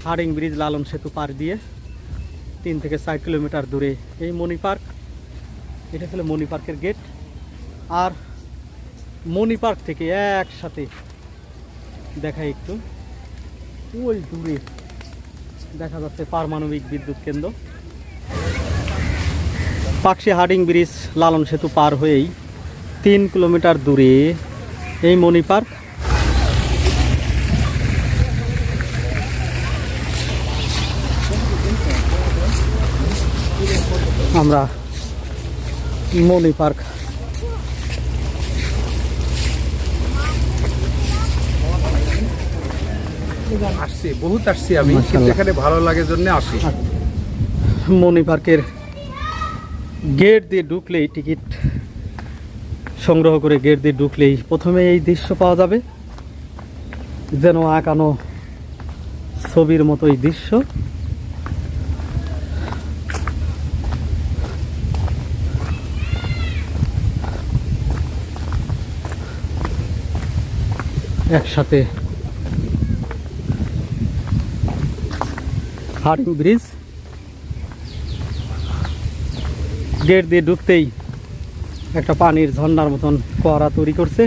Herding bridge Lalon সেতু পার দিয়ে 3 থেকে 4 কিলোমিটার দূরে এই মণি পার্ক। এটা ছিল মণি পার্কের গেট। আর মণি পার্ক থেকে একসাথে দেখাই একটু, ওই দূরে দেখা যাচ্ছে পারমাণবিক বিদ্যুৎ কেন্দ্র। পাকশি হার্ডিং ব্রিজ লালন সেতু পার হয়েই 3 কিলোমিটার দূরে এই মণি পার্ক। আমরা মণি পার্ক আসছি, বহুত আসছি আমি, কিন্তু এখানে ভালো লাগে জন্য আসি। মণি পার্কের গেট দিয়ে ঢুকলেই, টিকিট সংগ্রহ করে গেট দিয়ে ঢুকলেই প্রথমে এই দৃশ্য পাওয়া যাবে, যেন আঁকানো ছবির মতো এই দৃশ্য। একসাথে হার্ডিং ব্রিজ, গেট দিয়ে ঢুকতেই একটা পানির ঝর্ণার মতন ফোয়ারা তৈরি করছে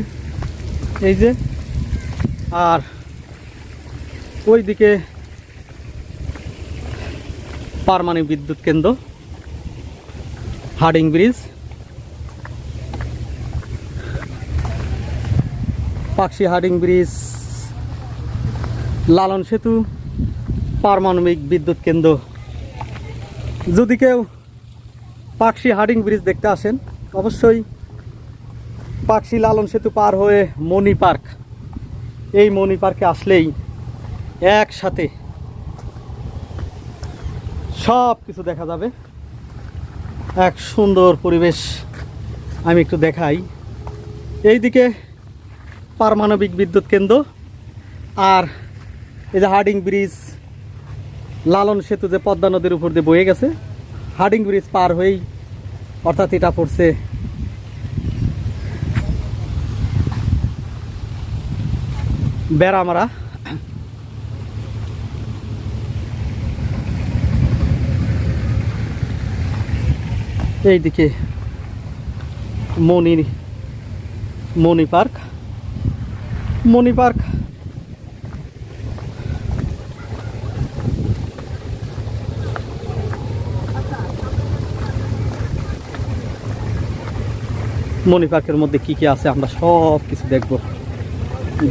এই যে। আর ওইদিকে পারমাণবিক বিদ্যুৎ কেন্দ্র Hardinge bridge. Pakshi Hardinge bridge Lalon Setu পারমাণবিক বিদ্যুৎ কেন্দ্র। যদি কেউ পাকশি হার্ডিং ব্রিজ দেখতে আসেন, অবশ্যই পাকশি লালন সেতু পার হয়ে মণি পার্ক, এই মণি পার্কে আসলেই একসাথে সব কিছু দেখা যাবে। এক সুন্দর পরিবেশ। আমি একটু দেখাই, এইদিকে পারমাণবিক বিদ্যুৎ কেন্দ্র, আর এই যে হার্ডিং ব্রিজ লালন সেতু যে পদ্মা নদীর উপর দিয়ে বয়ে গেছে, হার্ডিং ব্রিজ পার হয়েই, অর্থাৎ এটা পড়ছে বেড়ামারা। এইদিকে মণি পার্ক। মণি পার্ক মণি পার্কের মধ্যে কি কি আছে আমরা সব কিছু দেখব।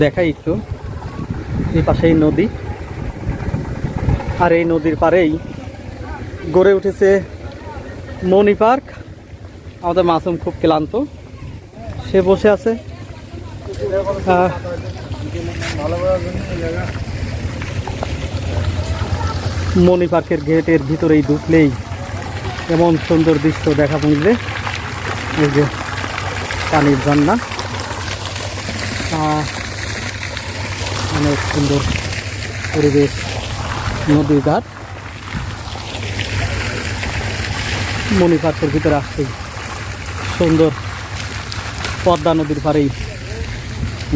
দেখাই একটু, এই পাশেই নদী, আর এই নদীর পাড়েই গড়ে উঠেছে মণি পার্ক। আমাদের মাসুম খুব ক্লান্ত, সে বসে আছে। মণি পার্কের গেটের ভিতরেই ঢুকলেই এমন সুন্দর দৃশ্য দেখা মিলবে। এই যে পানির ঝর্ণা, অনেক সুন্দর পরিবেশ, নদীর ঘাট। মণি পার্কের ভিতরে আসতেই সুন্দর পদ্মা নদীর পাড়েই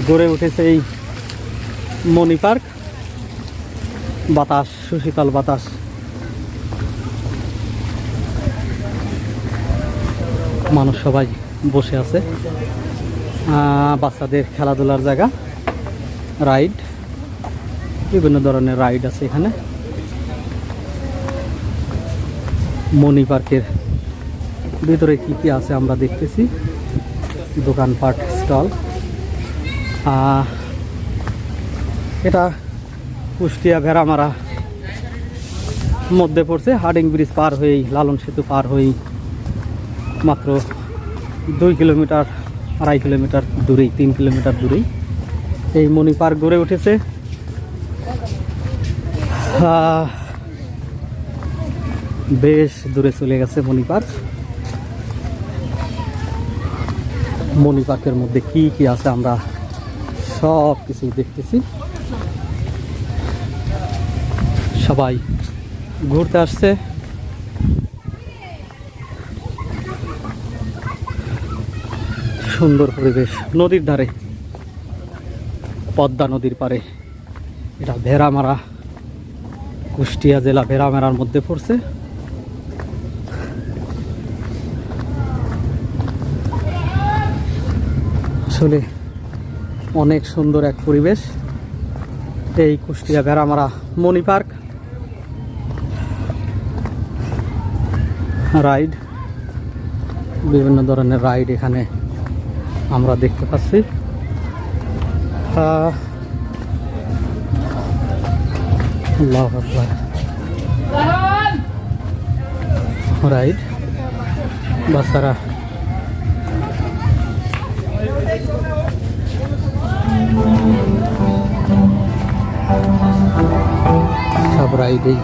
গড়ে উঠেছে এই মণি পার্ক। বাতাস, সুশীতল বাতাস। মানুষ সবাই বসে আছে, বাচ্চাদের খেলাধুলার জায়গা, রাইড, বিভিন্ন ধরনের রাইড আছে এখানে। মণি পার্কের ভিতরে কি কি আছে আমরা দেখতেছি, দোকানপাট, স্টল। এটা কুষ্টিয়া ভেড়ামারা মধ্যে পড়ছে। হার্ডিং ব্রিজ পার হয়েই, লালন সেতু পার হয়েই মাত্র 2 কিলোমিটার, 2.5 কিলোমিটার দূরেই, 3 কিলোমিটার দূরেই এই মণি পার্ক গড়ে উঠেছে। বেশ দূরে চলে গেছে মণি পার্ক। মণি পার্কের মধ্যে কি কি আছে আমরা সব কিছু দেখতেছি। সবাই ঘুরতে আসছে। সুন্দর পরিবেশ নদীর ধারে। পদ্মা নদীর পারে। এটা ভেড়ামারা, কুষ্টিয়া জেলা ভেড়ামারার মধ্যে পড়ছে। আসলে অনেক সুন্দর এক পরিবেশ এই কুষ্টিয়া ভেড়ামারা মণি পার্ক। রাইড, বিভিন্ন ধরনের রাইড এখানে আমরা দেখতে পাচ্ছি। আল্লাহু আকবার। রাইড, বাচ্চারা সব রাইডেই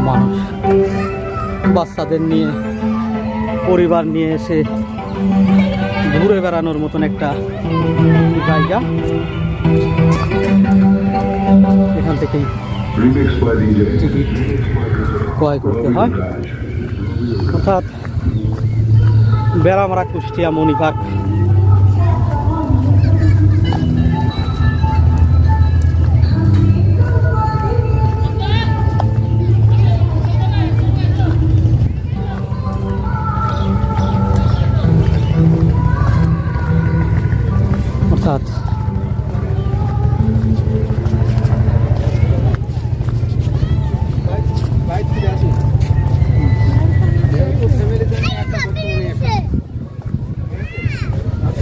মানুষ বাচ্চাদের নিয়ে, পরিবার নিয়ে এসে ঘুরে বেড়ানোর মতন একটা জায়গা। এখান থেকেই টিকিট ক্রয় করতে হয়। অর্থাৎ ভেড়ামারা কুষ্টিয়া মণি পার্ক। অর্থাৎ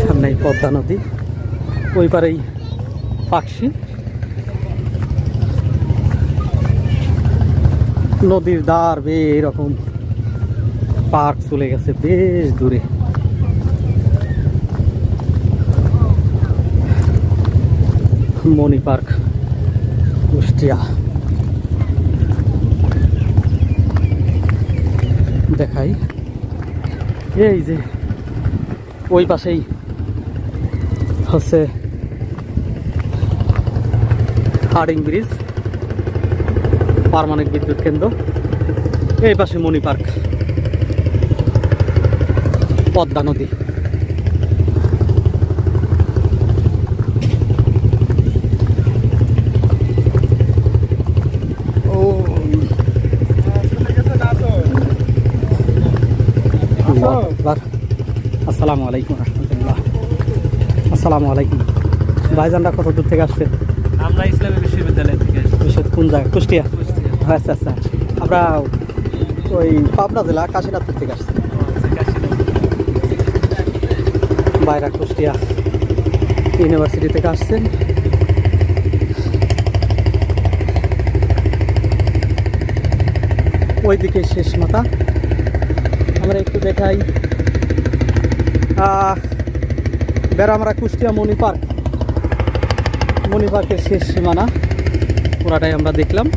সামনেই পদ্মা নদী, ওই পারেই পাকশি। নদীর ধার বেয়ে এরকম পার্ক চলে গেছে বেশ দূরে। মণি পার্ক কুষ্টিয়া। দেখাই, এই যে ওই পাশেই হচ্ছে হার্ডিং ব্রিজ, পার্মানেন্ট বিদ্যুৎ কেন্দ্র। এই পাশে মণি পার্ক, পদ্মা নদী। আসসালামু আলাইকুম রহমতুল্লাহ। আসসালামু আলাইকুম। ভাইজানরা কত দূর থেকে আসছে? আমরা ইসলামী বিশ্ববিদ্যালয় থেকে কোন জায়গা? কুষ্টিয়া। আচ্ছা আচ্ছা, আমরা ওই পাবনা জেলা কাশীনাথপুর থেকে আসছি। বাইরা কুষ্টিয়া ইউনিভার্সিটি থেকে আসছেন। ওইদিকে শেষ মাথা। আমরা একটু দেখাই ভেড়ামারা কুষ্টিয়া মণি পার্ক। মণি পার্কের শেষ সীমানা পুরাটাই আমরা দেখলাম।